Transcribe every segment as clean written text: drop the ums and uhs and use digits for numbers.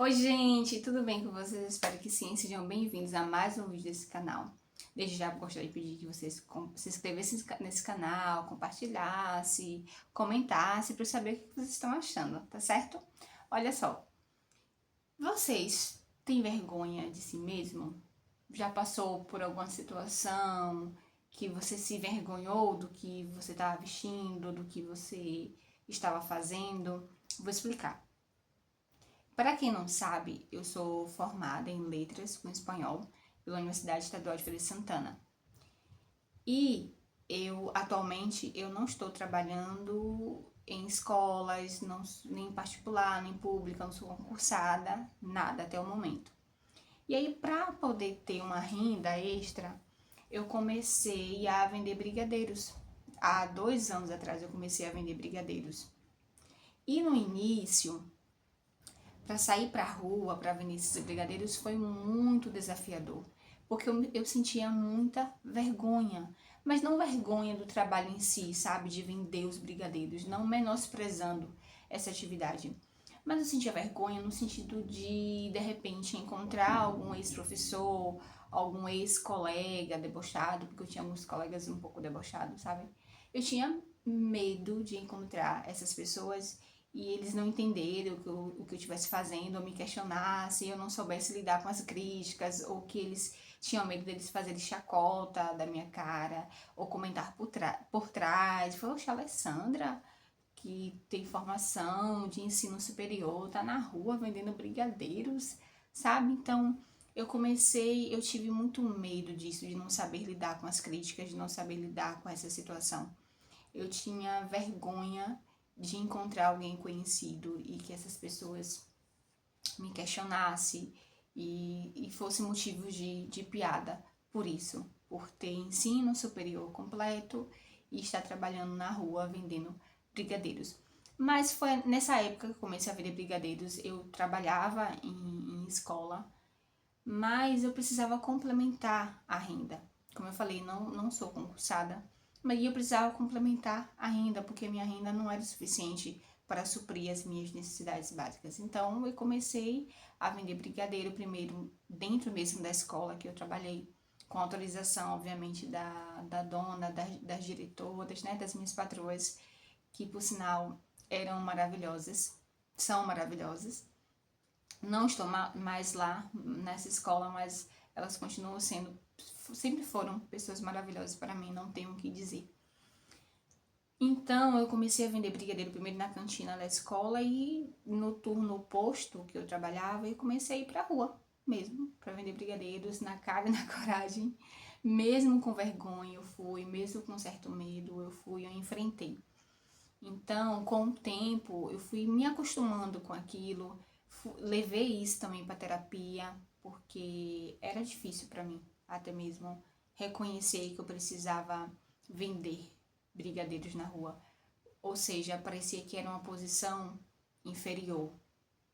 Oi, gente, tudo bem com vocês? Espero que sim. Sejam bem-vindos a mais um vídeo desse canal. Desde já gostaria de pedir que vocês se inscrevessem nesse canal, compartilhassem, comentassem para eu saber o que vocês estão achando, tá certo? Olha só, vocês têm vergonha de si mesmo? Já passou por alguma situação que você se envergonhou do que você estava vestindo, do que você estava fazendo? Vou explicar. Para quem não sabe, eu sou formada em Letras com Espanhol pela Universidade Estadual de Feira de Santana. E atualmente não estou trabalhando em escolas, não, nem particular, nem pública, não sou concursada, nada até o momento. E aí, para poder ter uma renda extra, eu comecei a vender brigadeiros. Há 2 anos atrás eu comecei a vender brigadeiros. E no início, para sair para a rua, para vender esses brigadeiros, foi muito desafiador, porque eu sentia muita vergonha, mas não vergonha do trabalho em si, sabe, de vender os brigadeiros, não menosprezando essa atividade, mas eu sentia vergonha no sentido de repente, encontrar algum ex-professor, algum ex-colega debochado, porque eu tinha alguns colegas um pouco debochados, sabe? Eu tinha medo de encontrar essas pessoas e eles não entenderem o que eu estivesse fazendo, ou me questionassem, eu não soubesse lidar com as críticas, ou que eles tinham medo deles fazerem chacota da minha cara, ou comentar por trás. Poxa, Alessandra, que tem formação de ensino superior, tá na rua vendendo brigadeiros, sabe? Então, eu tive muito medo disso, de não saber lidar com as críticas, de não saber lidar com essa situação. Eu tinha vergonha de encontrar alguém conhecido e que essas pessoas me questionassem e fosse motivo de piada por isso, por ter ensino superior completo e estar trabalhando na rua vendendo brigadeiros. Mas foi nessa época que eu comecei a vender brigadeiros. Eu trabalhava em escola, mas eu precisava complementar a renda. Como eu falei, não sou concursada, mas eu precisava complementar a renda, porque a minha renda não era suficiente para suprir as minhas necessidades básicas. Então, eu comecei a vender brigadeiro primeiro dentro mesmo da escola que eu trabalhei, com autorização, obviamente, da dona, das diretoras, né, das minhas patroas, que, por sinal, eram maravilhosas, são maravilhosas. Não estou mais lá nessa escola, mas elas continuam sendo, sempre foram pessoas maravilhosas para mim, não tenho o que dizer. Então eu comecei a vender brigadeiro primeiro na cantina da escola e no turno oposto que eu trabalhava, eu comecei a ir pra rua mesmo, para vender brigadeiros na cara e na coragem, mesmo com vergonha eu fui, mesmo com certo medo eu fui, eu enfrentei. Então, com o tempo, eu fui me acostumando com aquilo, levei isso também para terapia, porque era difícil para mim, até mesmo reconhecer que eu precisava vender brigadeiros na rua. Ou seja, parecia que era uma posição inferior,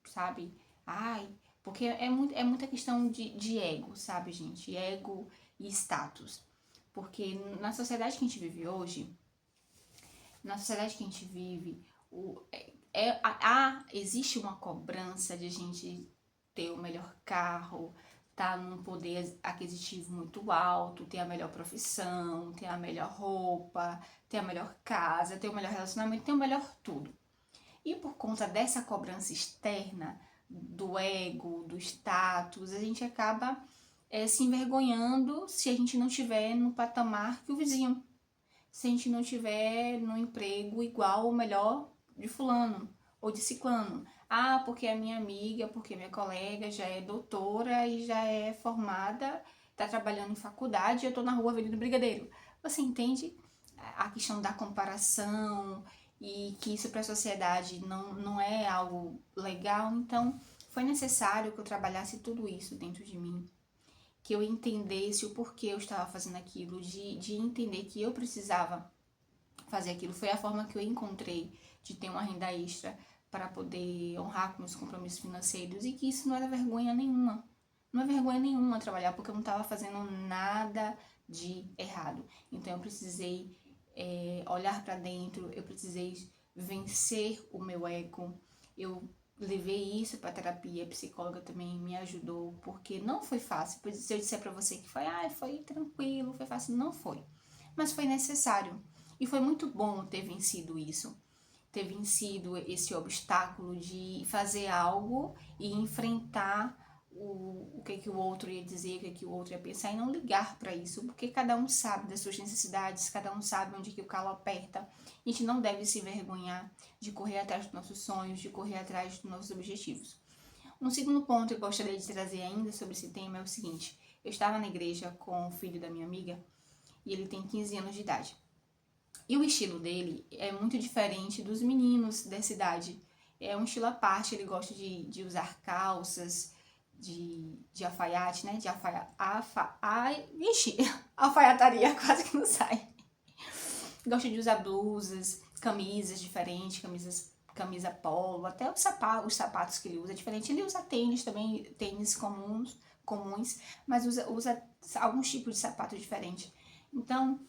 sabe? Ai, porque é muita questão de ego, sabe, gente? Ego e status. Porque na sociedade que a gente vive hoje, na sociedade que a gente vive, existe uma cobrança de a gente ter o melhor carro, tá num poder aquisitivo muito alto, ter a melhor profissão, ter a melhor roupa, ter a melhor casa, ter o melhor relacionamento, ter o melhor tudo. E por conta dessa cobrança externa, do ego, do status, a gente acaba se envergonhando se a gente não estiver no patamar que o vizinho, se a gente não tiver no emprego igual ou melhor de fulano ou de ciclano. Ah, porque é minha amiga, porque minha colega já é doutora e já é formada, está trabalhando em faculdade e eu estou na rua vendendo brigadeiro. Você entende a questão da comparação e que isso para a sociedade não é algo legal? Então, foi necessário que eu trabalhasse tudo isso dentro de mim, que eu entendesse o porquê eu estava fazendo aquilo, de entender que eu precisava fazer aquilo. Foi a forma que eu encontrei de ter uma renda extra para poder honrar com meus compromissos financeiros e que isso não era vergonha nenhuma. Não é vergonha nenhuma trabalhar, porque eu não estava fazendo nada de errado. Então eu precisei olhar para dentro, eu precisei vencer o meu ego, eu levei isso pra terapia, a psicóloga também me ajudou, porque não foi fácil. Pois se eu disser pra você que foi tranquilo, foi fácil, não foi. Mas foi necessário. E foi muito bom ter vencido isso. Ter vencido esse obstáculo de fazer algo e enfrentar o que o outro ia dizer, o que o outro ia pensar, e não ligar para isso, porque cada um sabe das suas necessidades, cada um sabe onde que o calo aperta. A gente não deve se envergonhar de correr atrás dos nossos sonhos, de correr atrás dos nossos objetivos. Um segundo ponto que eu gostaria de trazer ainda sobre esse tema é o seguinte: eu estava na igreja com o filho da minha amiga e ele tem 15 anos de idade. E o estilo dele é muito diferente dos meninos dessa idade. É um estilo à parte, ele gosta de usar calças, de alfaiate, né? De alfaiataria quase que não sai. Gosta de usar blusas, camisas diferentes, camisa polo, até os sapatos que ele usa é diferente. Ele usa tênis também, tênis comuns, mas usa alguns tipos de sapato diferente. Então,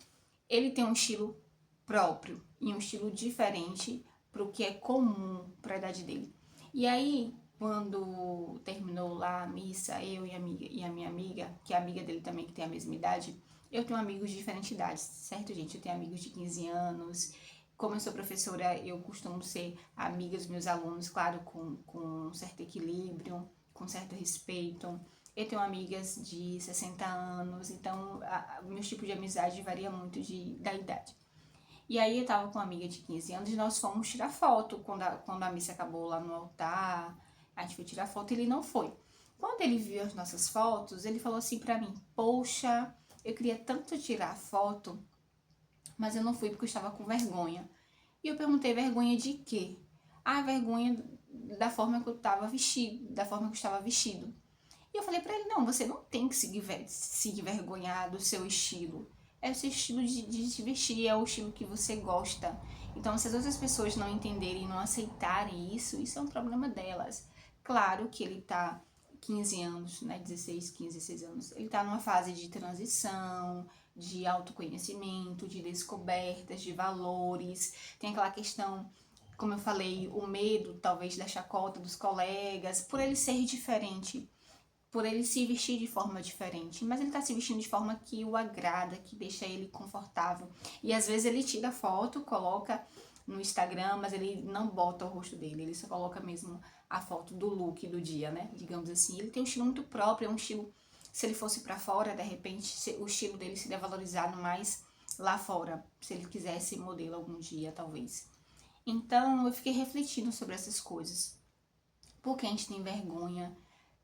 ele tem um estilo próprio e um estilo diferente para o que é comum para a idade dele. E aí, quando terminou lá a missa, eu e a minha amiga, que é amiga dele também, que tem a mesma idade, eu tenho amigos de diferentes idades, certo, gente? Eu tenho amigos de 15 anos. Como eu sou professora, eu costumo ser amiga dos meus alunos, claro, com um certo equilíbrio, com certo respeito. Eu tenho amigas de 60 anos, então meus tipos de amizade varia muito da idade. E aí eu tava com uma amiga de 15 anos e nós fomos tirar foto quando a missa acabou lá no altar. A gente foi tirar foto e ele não foi. Quando ele viu as nossas fotos, ele falou assim pra mim: poxa, eu queria tanto tirar foto, mas eu não fui porque eu estava com vergonha. E eu perguntei: vergonha de quê? Ah, vergonha da forma que eu estava vestido, da forma que eu estava vestido. E eu falei pra ele: não, você não tem que se envergonhar do seu estilo. É o seu estilo de se vestir, é o estilo que você gosta. Então, se as outras pessoas não entenderem, não aceitarem isso é um problema delas. Claro que ele tá 15 anos, né, 16, 15, 16 anos, ele tá numa fase de transição, de autoconhecimento, de descobertas, de valores. Tem aquela questão, como eu falei, o medo, talvez, da chacota dos colegas, por ele ser diferente, por ele se vestir de forma diferente, mas ele tá se vestindo de forma que o agrada, que deixa ele confortável. E às vezes ele tira foto, coloca no Instagram, mas ele não bota o rosto dele, ele só coloca mesmo a foto do look do dia, né? Digamos assim. Ele tem um estilo muito próprio, é um estilo, se ele fosse para fora, de repente, o estilo dele seria valorizado mais lá fora, se ele quisesse modelo algum dia, talvez. Então, eu fiquei refletindo sobre essas coisas. Por que a gente tem vergonha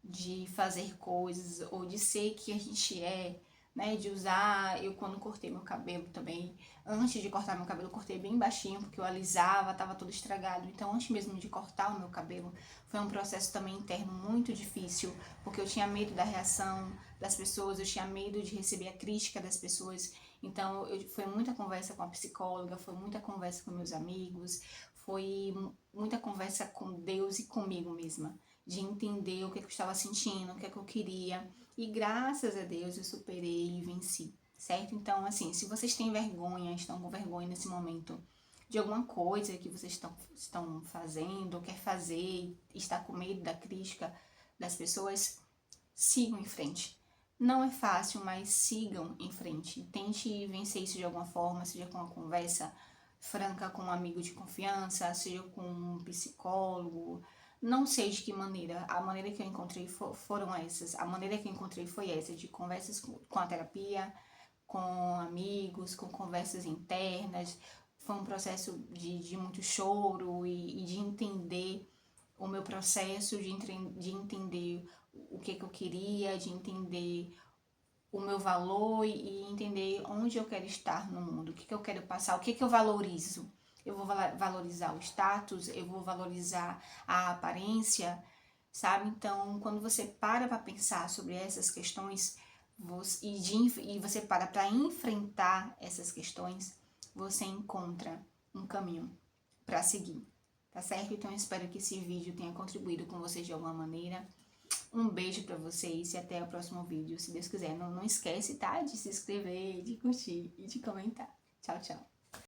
de fazer coisas ou de ser que a gente é, né? De usar. Eu, quando cortei meu cabelo também, antes de cortar meu cabelo, eu cortei bem baixinho porque eu alisava, tava todo estragado. Então, antes mesmo de cortar o meu cabelo, foi um processo também interno muito difícil, porque eu tinha medo da reação das pessoas, eu tinha medo de receber a crítica das pessoas. Então, foi muita conversa com a psicóloga, foi muita conversa com meus amigos, foi muita conversa com Deus e comigo mesma, de entender o que eu estava sentindo, o que eu queria. E graças a Deus eu superei e venci, certo? Então, assim, se vocês têm vergonha, estão com vergonha nesse momento de alguma coisa que vocês estão fazendo, ou quer fazer, está com medo da crítica das pessoas, sigam em frente. Não é fácil, mas sigam em frente. Tente vencer isso de alguma forma, seja com uma conversa franca com um amigo de confiança, seja com um psicólogo. Não sei de que maneira. A maneira que eu encontrei foram essas. A maneira que eu encontrei foi essa, de conversas com a terapia, com amigos, com conversas internas. Foi um processo de muito choro e de entender o meu processo, de entender o que eu queria, de entender o meu valor e entender onde eu quero estar no mundo, o que eu quero passar, o que eu valorizo. Eu vou valorizar o status, eu vou valorizar a aparência, sabe? Então, quando você para pensar sobre essas questões e você para enfrentar essas questões, você encontra um caminho para seguir, tá certo? Então, eu espero que esse vídeo tenha contribuído com vocês de alguma maneira. Um beijo pra vocês e até o próximo vídeo, se Deus quiser. Não esquece, tá? De se inscrever, de curtir e de comentar. Tchau, tchau.